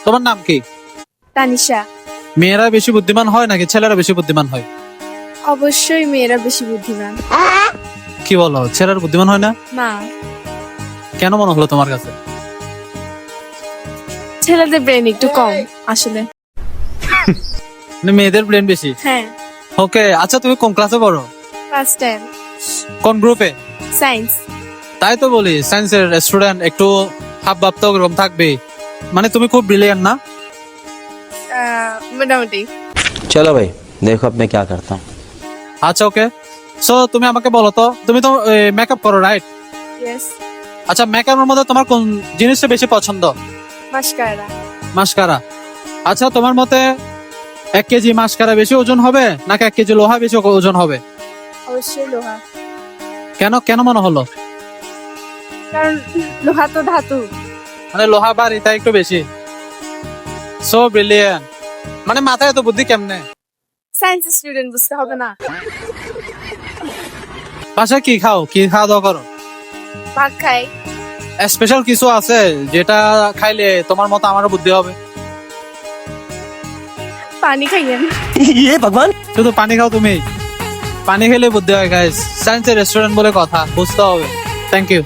তোমার নাম কি? তানিশা। মেয়েরা বেশি বুদ্ধিমান হয় নাকি ছেলেরা বেশি বুদ্ধিমান হয়? অবশ্যই মেয়েরা বেশি বুদ্ধিমান। কি বলো, ছেলেরা বুদ্ধিমান হয় না? না, কেন মনে হলো তোমার কাছে? ছেলেদের ব্রেন একটু কম আসলে। মানে মেয়েদের ব্রেন বেশি? হ্যাঁ। ওকে, আচ্ছা তুমি কোন ক্লাসে পড়ো? ক্লাস 10 কোন গ্রুপে? সায়েন্স। তাই তো বলি, সায়েন্সের স্টুডেন্ট একটু হাব ভাব তো ওরকম থাকবে। মানে তুমি খুব ব্রিলিয়ান্ট না? মোটামুটি। चलो भाई देखो अब मैं क्या करता हूँ। আচ্ছা ওকে, সো তুমি আমাকে বলো তো, তুমি তো মেকআপ করো রাইট? ইয়েস। আচ্ছা মেকআপের মধ্যে তোমার কোন জিনিসটা বেশি পছন্দ? মাস্কারা। মাস্কারা। আচ্ছা তোমার মতে 1 কেজি মাস্কারা বেশি ওজন হবে নাকি 1 কেজি লোহা বেশি ওজন হবে? অবশ্যই লোহা। কেন কেন মনে হলো? কারণ লোহা তো ধাতু। মানে লোহা ভারী তাই একটু বেশি। সো ব্রিলিয়ান্ট, মানে মাথায় এত বুদ্ধি কেমনে? সায়েন্স স্টুডেন্ট, বুঝতে হবে না? বাসায় কি খাও, কি খাওয়া দাওয়া করো? ভাত খাই। স্পেশাল কিছু আছে যেটা খাইলে তোমার মতো আমারও বুদ্ধি হবে? পানি খাইয়েন। ये भगवान। শুধু পানি খাও তুমি? পানি খেলে বুদ্ধি হয় গাইস, সায়েন্সের রেস্টুরেন্ট বলে কথা, বুঝতে হবে। Thank you.